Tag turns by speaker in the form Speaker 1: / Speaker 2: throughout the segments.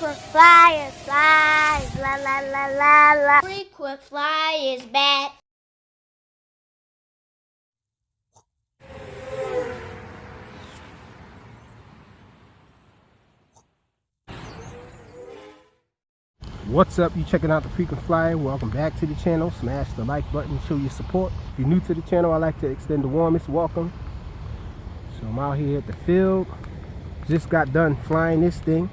Speaker 1: Frequent flyer flies, la la la la la. Frequent flyer is back.
Speaker 2: What's up? You checking out the Frequent Flyer? Welcome back to the channel. Smash the like button, show your support. If you're new to the channel, I'd like to extend the warmest welcome. So I'm out here at the field. Just got done flying this thing.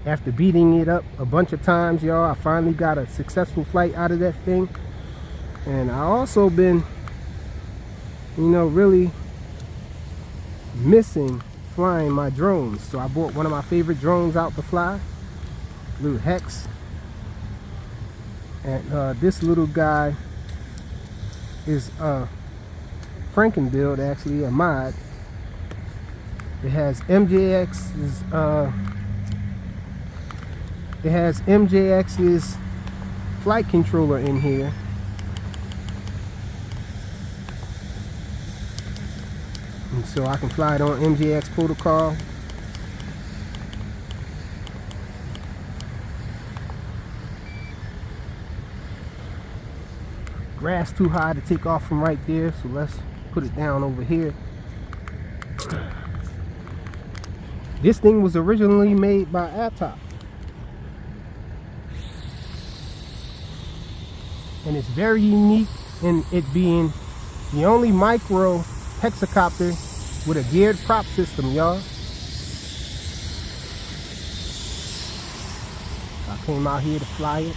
Speaker 2: After beating it up a bunch of times, y'all, I finally got a successful flight out of that thing. And I also been, really missing flying my drones. So I bought one of my favorite drones out to fly, little Hex. And this little guy is a Franken build, actually a mod. It has MJX's flight controller in here. And so I can fly it on MJX protocol. Grass too high to take off from right there, so let's put it down over here. This thing was originally made by Atop, and it's very unique in it being the only micro hexacopter with a geared prop system, y'all. I came out here to fly it.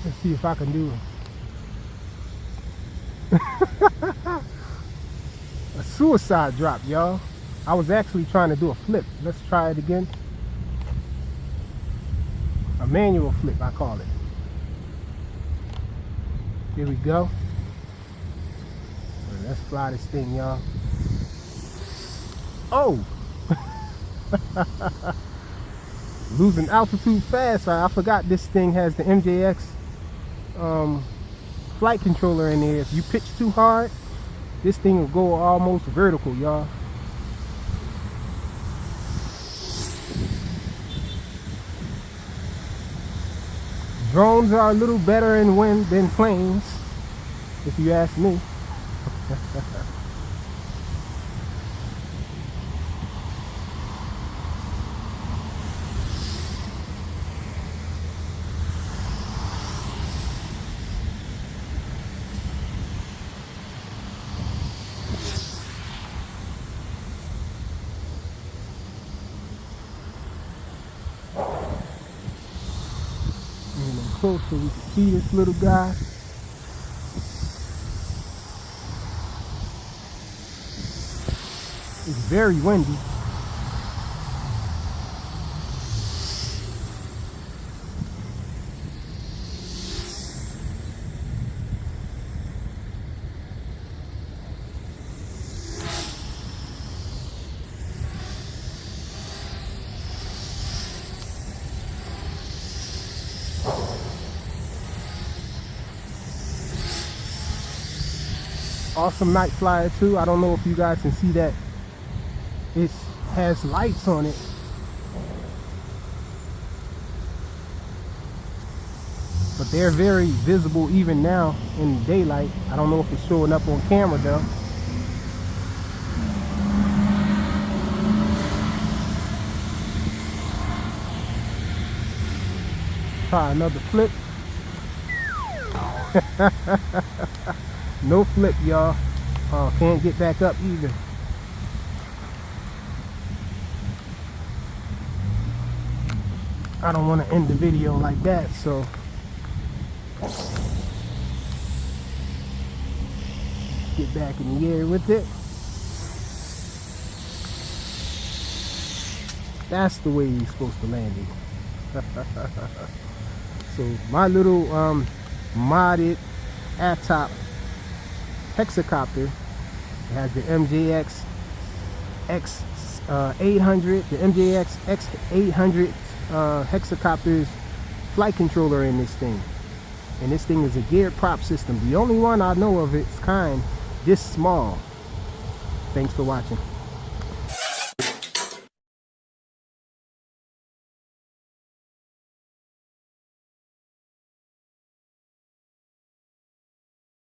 Speaker 2: Let's see if I can do a suicide drop, y'all. I was actually trying to do a flip. Let's try it again. A manual flip, I call it. Here we go. Let's fly this thing, y'all. Oh! Losing altitude fast. I forgot this thing has the MJX flight controller in there. If you pitch too hard, this thing will go almost vertical, y'all. Drones are a little better in wind than planes, if you ask me. Close so we can see this little guy. It's very windy. Awesome night flyer too. I don't know if you guys can see that it has lights on it, but they're very visible even now in daylight. I don't know if it's showing up on camera though. Try another flip. No flip, y'all. Can't get back up either. I don't want to end the video like that, so get back in the air with it. That's the way you're supposed to land it. So my little modded Atop Hexacopter, it has the MJX X800, the MJX X800 Hexacopter's flight controller in this thing. And this thing is a geared prop system, the only one I know of its kind this small. Thanks for watching.